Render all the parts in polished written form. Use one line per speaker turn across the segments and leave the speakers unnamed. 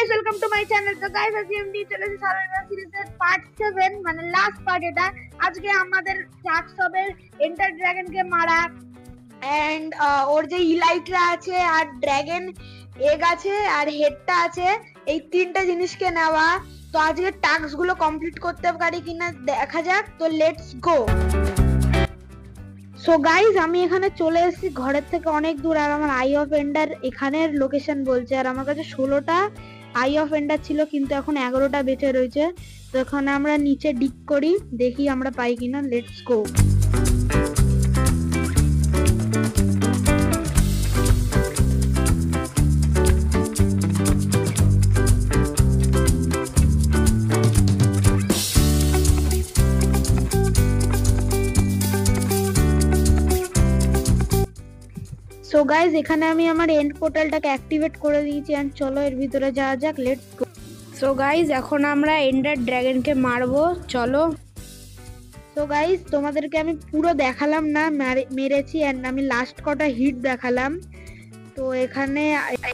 Guys, welcome to my channel. তো guys, আজকে আমি নিয়ে চলেছি সার্ভাইভাল সিরিজের পার্ট 7, মানে লাস্ট পার্ট এটা। আজকে আমাদের টাস্ক হবে এন্টার ড্রাগনকে মারা, এন্ড ওর যে ইলাইটরা আছে আর ড্রাগন এগ আছে আর হেডটা আছে, এই তিনটা জিনিসকে নেওয়া। তো আজকে টাস্ক গুলো কমপ্লিট করতে পারি কিনা দেখা যাক। তো লেটস গো। সো গাইজ, আমি এখানে চলে এসেছি ঘরের থেকে অনেক দূর, আর আমার আই অফ এন্ডার এখানের লোকেশন বলছে, আর আমার কাছে 16টা আই অফ এন্ডার ছিল, কিন্তু এখন 11টা বেঁচে রয়েছে। তো এখানে আমরা নিচে ডিগ করি, দেখি আমরা পাই কিনা। Let's go. সো গাইজ, এখানে আমি আমার এন্ড পোর্টালটাকে অ্যাক্টিভেট করে দিয়েছি, এন্ড চলো এর ভিতরে যাওয়া যাক। Let's go. সো গাইজ, এখন আমরা এন্ডার ড্রাগনকে মারবো, চলো। সো গাইজ, তোমাদেরকে আমি পুরো দেখালাম না, মেরেছি, এন্ড আমি লাস্ট কটা হিট দেখালাম। তো এখানে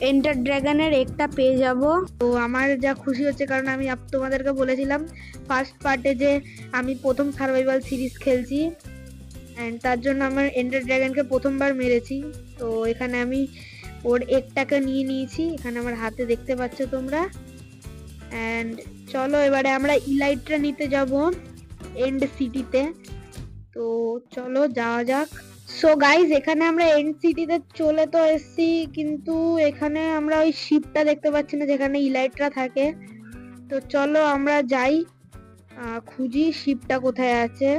এন্ডার ড্রাগনের একটা পেয়ে যাব। তো আমার যা খুশি হচ্ছে, কারণ আমি তোমাদেরকে বলেছিলাম ফার্স্ট পার্টে যে আমি প্রথম সার্ভাইভাল সিরিজ খেলছি, এন্ড তার জন্য আমার এন্ডার ড্রাগনকে প্রথমবার মেরেছি। তো এখানে আমি ওর একটাকে নিয়ে নিয়েছি, এখানে আমার হাতে দেখতে পাচ্ছ তোমরা। এন্ড চলো এবারে আমরা ইলাইট্রা নিতে যাব এন্ড সিটিতে। তো চলো যাওয়া যাক। সো গাইজ, এখানে আমরা এন্ড সিটিতে চলে তো এসেছি, কিন্তু এখানে আমরা ওই শিপটা দেখতে পাচ্ছি না যেখানে ইলাইট্রা থাকে। তো চলো আমরা যাই, খুঁজি শিপটা কোথায় আছে।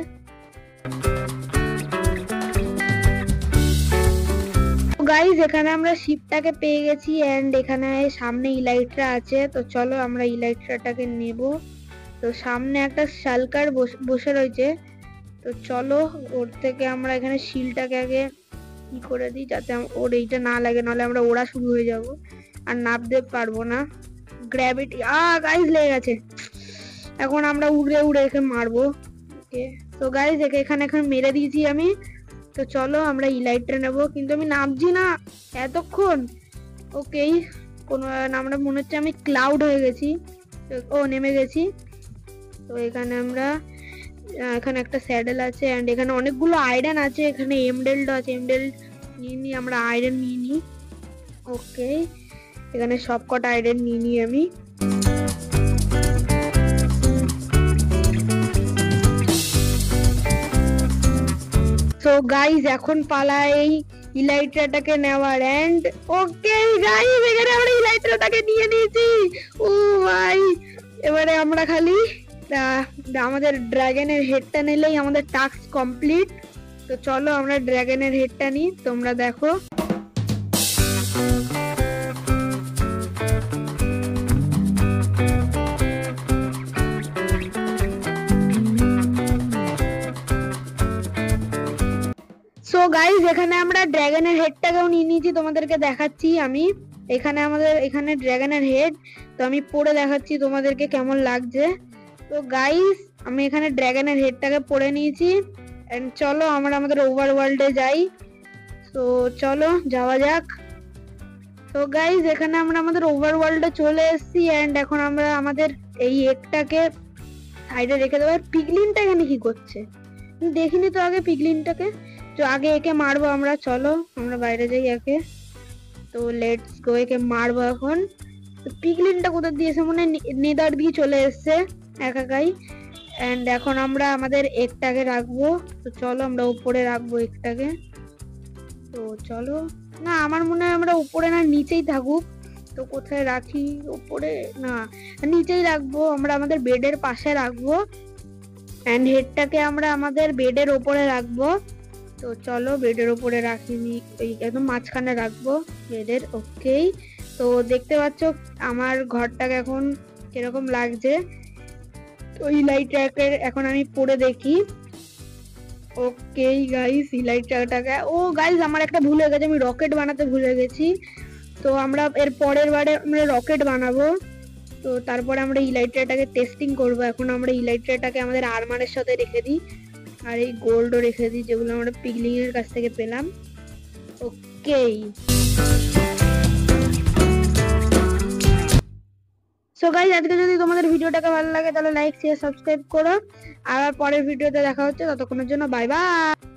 গাইজ, এখানে আমরা শিপটাকে পেয়ে গেছি, এন্ড এখানে সামনে ইলাইট্রা আছে। তো চলো আমরা ইলাইট্রাটাকে নেব। তো সামনে একটা শালকার বসে রয়েছে। তো চলো ওর থেকে আমরা এখানে শিলটাকে আগে কি করে দিই, যাতে ওর এইটা না লাগে, নাহলে আমরা ওড়া শুরু হয়ে যাব আর নামতে পারবো না। গ্র্যাভিটি গাইজ লেগে গেছে। এখন আমরা উড়ে উড়ে একে মারবো। ওকে, তো গাইজ এখানে মেরে দিয়েছি আমি। তো চলো আমরা ইলাইট্রা নেবো, কিন্তু আমি নামছি না এতক্ষণ। ওকে, কোনো আমরা মনে হচ্ছে আমি ক্লাউড হয়ে গেছি। ও নেমে গেছি। তো এখানে আমরা এখানে একটা স্যাডেল আছে, এন্ড এখানে অনেকগুলো আয়রন আছে, এখানে এমডেল্ড আছে। এমডেল্ড নিয়ে নিই আমরা, আয়রন নিয়ে নিই। ওকে, এখানে সবকটা আয়রন নিয়ে নিই আমি। সো গাইজ, এখন পালা এই ইলাইট্রাটাকে নেওয়ার। এন্ড ওকে গাইজ, এখানে আমরা ইলাইট্রাটাকে নিয়ে নিয়েছি। ও ভাই, এবারে আমরা খালি আমাদের ড্রাগনের হেডটা নিলেই আমাদের টাস্ক কমপ্লিট। তো চলো আমরা ড্রাগনের হেডটা নিই, তোমরা দেখো। সো গাইজ, এখানে আমরা ড্রাগনের হেডটাকেও নিয়ে নিয়েছি, তোমাদেরকে দেখাচ্ছি আমি। এখানে আমাদের এখানে ড্রাগনের হেড, তো আমি পরে দেখাচ্ছি তোমাদেরকে কেমন লাগছে। তো গাইজ, আমি এখানে ড্রাগনের হেডটাকে পরে নিয়েছি, এন্ড চলো আমরা আমাদের ওভারওয়ার্ল্ডে যাই। তো চলো যাওয়া যাক। তো গাইজ, এখানে আমরা আমাদের ওভারওয়ার্ল্ডে চলে এসেছি, এন্ড এখন আমরা আমাদের এই এগটাকে সাইডে রেখে দেবো। পিগলিনটা এখানে কি করছে দেখিনি তো আগে পিগলিনটাকে। তো আগে একে মারবো আমরা, চলো আমরা বাইরে যাই একে। তো লেটস গো, একে মারবো এখন। তো পিগলিনটা কোথা দিয়েছে, মনে নেদার দিয়ে চলে এসছে একাই। এন্ড এখন আমরা আমাদের একটাকে রাখবো। তো চলো আমরা উপরে রাখবো একটাকে। তো চলো, না আমার মনে হয় আমরা উপরে না নিচেই থাকুক। তো কোথায় রাখি, উপরে না নিচেই রাখবো, আমরা আমাদের বেডের পাশে রাখবো, এন্ড হেডটাকে আমরা আমাদের বেডের উপরে রাখবো। তো চলো বেডের উপরে রাখিনি, এই একদম মাঝখানে রাখবো বেডের। ওকে, তো দেখতে পাচ্ছ আমার ঘরটাকে এখন কিরকম লাগছে। তো ইলাইট্রাকে এখন আমি পরে দেখি। ওকে গাইস, ইলাইট্রাটাকে গাইস আমার একটা ভুল হয়ে গেছে, আমি রকেট বানাতে ভুলে গেছি। তো আমরা এর পরের বারে আমরা রকেট বানাবো। তো তারপরে আমরা ইলাইট্রাটাকে টেস্টিং করব। এখন আমরা ইলাইট্রাটাকে আমাদের আর্মারের সাথে রেখে দিই, আর এই গোল্ডও রেখে দিই যেগুলো আমরা পিগলিনের কাছ থেকে পেলাম। ওকে, সো গাইস আজকে যদি তোমাদের ভিডিওটাকে ভালো লাগে তাহলে লাইক শেয়ার সাবস্ক্রাইব করো। আর পরের ভিডিওতে দেখা হচ্ছে, ততক্ষণের জন্য বাই বাই।